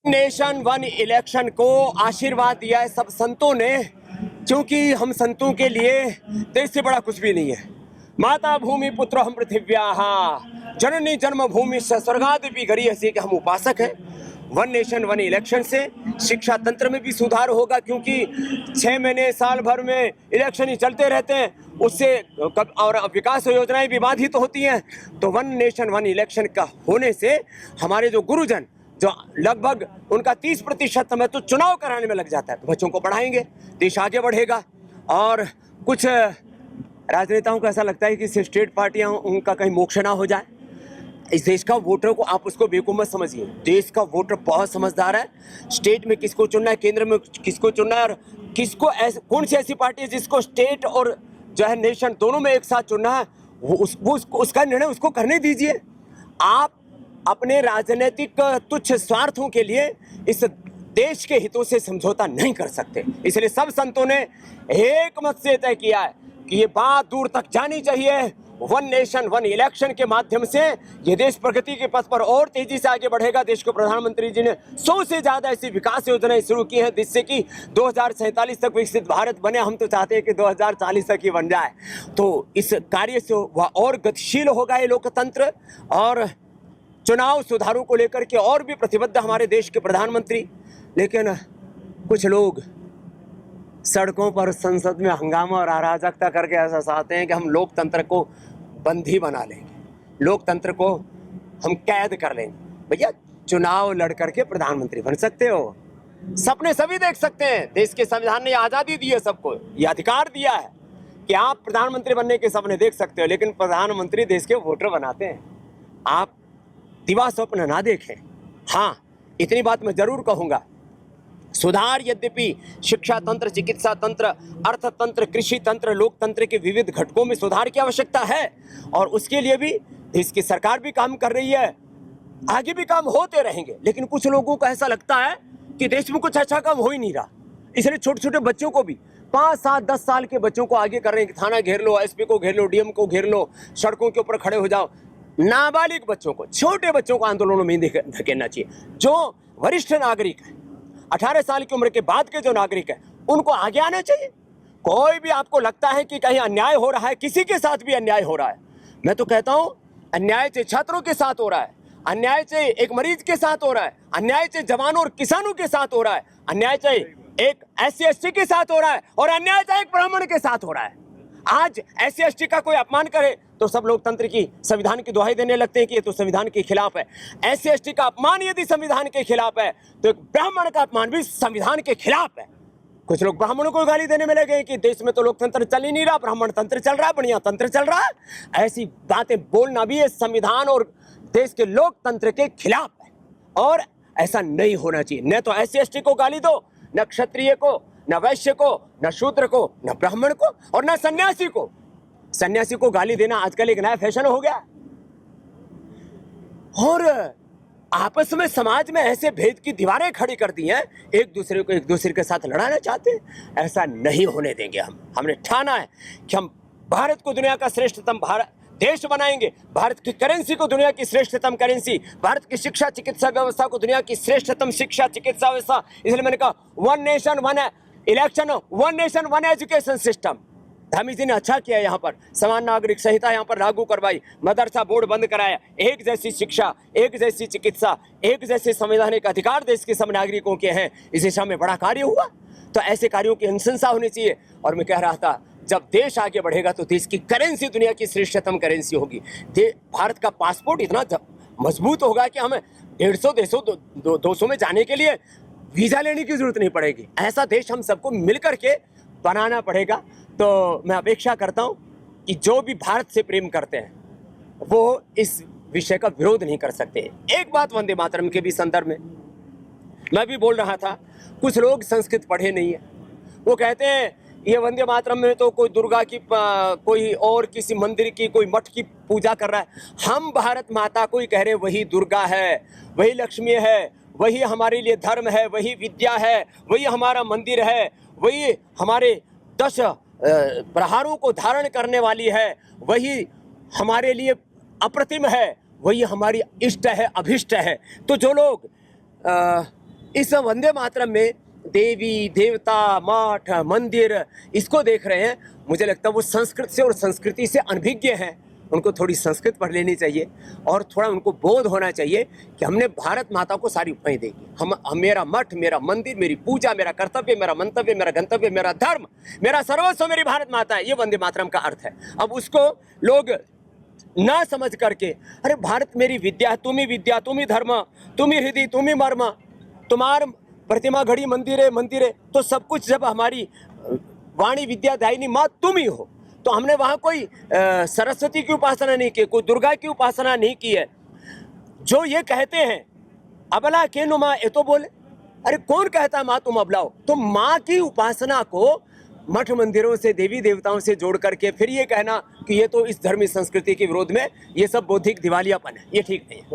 Nation one election को आशीर्वाद दिया है सब संतों ने, क्योंकि हम संतों के लिए देश से बड़ा कुछ भी नहीं है। माता भूमि पुत्र हम पृथिव्याः जननी जन्मभूमि स्वर्गादपि गरीयसी के हम उपासक हैं। वन नेशन वन इलेक्शन से शिक्षा तंत्र में भी सुधार होगा, क्योंकि 6 महीने साल भर में इलेक्शन ही चलते रहते हैं, उससे और विकास योजनाएं भी बाधित तो होती हैं। तो वन नेशन वन इलेक्शन का होने से हमारे जो गुरुजन जो लगभग उनका 30% समय तो चुनाव कराने में लग जाता है, तो बच्चों को पढ़ाएंगे, देश आगे बढ़ेगा। और कुछ राजनेताओं को ऐसा लगता है कि स्टेट पार्टियां उनका कहीं मोक्ष ना हो जाए। इस देश का वोटर को आप उसको बेवकूफ़ मत समझिए, देश का वोटर बहुत समझदार है। स्टेट में किसको चुनना है, केंद्र में किसको चुनना है, और किसको कौन सी ऐसी पार्टी है जिसको स्टेट और जो है नेशन दोनों में एक साथ चुनना है, उसका निर्णय उसको करने दीजिए। आप अपने राजनीतिक तुच्छ स्वार्थों के लिए इस देश के हितों से समझौता नहीं कर सकते। इसलिए सब संतों ने एक मत से तय किया है कि ये बात दूर तक जानी चाहिए। वन नेशन वन इलेक्शन के माध्यम से ये देश प्रगति के पथ पर और तेजी से आगे बढ़ेगा। देश को प्रधानमंत्री जी ने 100 से ज़्यादा ऐसी विकास योजनाएं शुरू की हैं, जिससे कि 2047 तक विकसित भारत बने। हम तो चाहते हैं कि 2040 तक ही बन जाए। तो इस कार्य से वह और गतिशील होगा ये लोकतंत्र। और चुनाव सुधारों को लेकर के और भी प्रतिबद्ध हमारे देश के प्रधानमंत्री। लेकिन कुछ लोग सड़कों पर संसद में हंगामा और अराजकता करके ऐसा चाहते हैं कि हम लोकतंत्र को बंदी बना लेंगे, लोकतंत्र को हम कैद कर लेंगे। भैया, चुनाव लड़ करके प्रधानमंत्री बन सकते हो, सपने सभी देख सकते हैं। देश के संविधान ने आज़ादी दी है सबको, ये अधिकार दिया है कि आप प्रधानमंत्री बनने के सपने देख सकते हो। लेकिन प्रधानमंत्री देश के वोटर बनाते हैं, आप दिवा स्वप्न ना देखें। हाँ, इतनी बात मैं जरूर कहूँगा, सुधार यद्यपि शिक्षा तंत्र, चिकित्सा तंत्र, अर्थतंत्र, कृषि तंत्र, लोकतंत्र के विविध घटकों में सुधार की आवश्यकता है, और उसके लिए भी देश की सरकार भी काम कर रही है, आगे भी काम होते रहेंगे। लेकिन कुछ लोगों को ऐसा लगता है कि देश में कुछ अच्छा काम हो ही नहीं रहा, इसलिए छोटे छोटे बच्चों को भी 5, 7, 10 साल के बच्चों को आगे कर रहे हैं कि थाना घेर लो, एसपी को घेर लो, डीएम को घेर लो, सड़कों के ऊपर खड़े हो जाओ। नाबालिग बच्चों को, छोटे बच्चों को आंदोलनों में धकेलना चाहिए। जो वरिष्ठ नागरिक है, 18 साल की उम्र के बाद के जो नागरिक है, उनको आगे आना चाहिए। कोई भी आपको लगता है कि कहीं अन्याय हो रहा है, किसी के साथ भी अन्याय हो रहा है, मैं तो कहता हूं अन्याय से छात्रों के साथ हो रहा है, अन्याय से एक मरीज के साथ हो रहा है, अन्याय से जवानों और किसानों के साथ हो रहा है, अन्याय से एक SC ST के साथ हो रहा है, और अन्याय से एक ब्राह्मण के साथ हो रहा है। आज SC ST का कोई अपमान करे तो सब लोकतंत्र की, संविधान की दुहाई देने लगते हैं कि ये तो संविधान के खिलाफ है। SC ST का अपमान यदि संविधान के खिलाफ है, तो एक ब्राह्मण का अपमान भी संविधान के खिलाफ है। कुछ लोग ब्राह्मणों को गाली देने में लगे कि देश में तो लोकतंत्र चल ही नहीं रहा, ब्राह्मण तंत्र चल रहा है, बढ़िया तंत्र चल रहा है। ऐसी बातें बोलना भी ये संविधान और देश के लोकतंत्र के खिलाफ है, और ऐसा नहीं होना चाहिए। न तो SC ST को गाली दो, न क्षत्रिय को, न वैश्य को, न शूद्र को, न ब्राह्मण को, और न सन्यासी को। सन्यासी को गाली देना आजकल एक नया फैशन हो गया, और आपस में समाज में ऐसे भेद की दीवारें खड़ी कर दी हैं, एक दूसरे को एक दूसरे के साथ लड़ाना चाहते हैं। ऐसा नहीं होने देंगे हम। हमने ठाना है कि हम भारत को दुनिया का श्रेष्ठतम देश बनाएंगे, भारत की करेंसी को दुनिया की श्रेष्ठतम करेंसी, भारत की शिक्षा चिकित्सा व्यवस्था को दुनिया की श्रेष्ठतम शिक्षा चिकित्सा व्यवस्था। इसलिए मैंने कहा one nation one election, one nation one education system. Dhami ji ने अच्छा किया, यहाँ पर समान नागरिक संहिता यहाँ पर लागू करवाई, मदरसा बोर्ड बंद कराया, एक जैसी शिक्षा, एक जैसी चिकित्सा, एक जैसे संवैधानिक अधिकार देश के सब नागरिकों के हैं। इस दिशा में बड़ा कार्य हुआ, तो ऐसे कार्यों की अनुशंसा होनी चाहिए। और मैं कह रहा था, जब देश आगे बढ़ेगा तो देश की करेंसी दुनिया की श्रेष्ठतम करेंसी होगी। भारत का पासपोर्ट इतना मजबूत होगा कि हमें 150 देशों 200 में जाने के लिए वीजा लेने की जरूरत नहीं पड़ेगी। ऐसा देश हम सबको मिलकर के बनाना पड़ेगा। तो मैं अपेक्षा करता हूं कि जो भी भारत से प्रेम करते हैं वो इस विषय का विरोध नहीं कर सकते। एक बात वंदे मातरम के भी संदर्भ में मैं भी बोल रहा था, कुछ लोग संस्कृत पढ़े नहीं है, वो कहते हैं ये वंदे मातरम में तो कोई दुर्गा की, कोई और किसी मंदिर की, कोई मठ की पूजा कर रहा है। हम भारत माता को ही कह रहे हैं, वही दुर्गा है, वही लक्ष्मी है, वही हमारे लिए धर्म है, वही विद्या है, वही हमारा मंदिर है, वही हमारे 10 प्रहारों को धारण करने वाली है, वही हमारे लिए अप्रतिम है, वही हमारी इष्ट है, अभिष्ट है। तो जो लोग इस वंदे मातरम में देवी देवता मठ मंदिर इसको देख रहे हैं। मुझे लगता है वो संस्कृत से और संस्कृति से अनभिज्ञ हैं। उनको थोड़ी संस्कृत पढ़ लेनी चाहिए और थोड़ा उनको बोध होना चाहिए कि हमने भारत माता को सारी उपमाएं देगी। हम मेरा मठ, मेरा मंदिर, मेरी पूजा, मेरा कर्तव्य, मेरा मंतव्य, मेरा गंतव्य, मेरा धर्म, मेरा सर्वस्व मेरी भारत माता है। ये वंदे मातरम का अर्थ है। अब उसको लोग ना समझ करके, अरे भारत मेरी विद्या, तुम ही धर्म, तुम ही हृदय, तुम ही मर्म, तुम्हार प्रतिमा घड़ी मंदिरे मंदिरे, तो सब कुछ जब हमारी वाणी विद्या दायिनी माँ तुम ही हो, तो हमने वहाँ कोई सरस्वती की उपासना नहीं की, कोई दुर्गा की उपासना नहीं की है। जो ये कहते हैं अबला के नु माँ, ये तो बोले, अरे कौन कहता है माँ तुम अबला हो? तो माँ की उपासना को मठ मंदिरों से, देवी देवताओं से जोड़ करके फिर ये कहना कि ये तो इस धर्मी संस्कृति के विरोध में, ये सब बौद्धिक दिवालियापन है, ये ठीक नहीं है।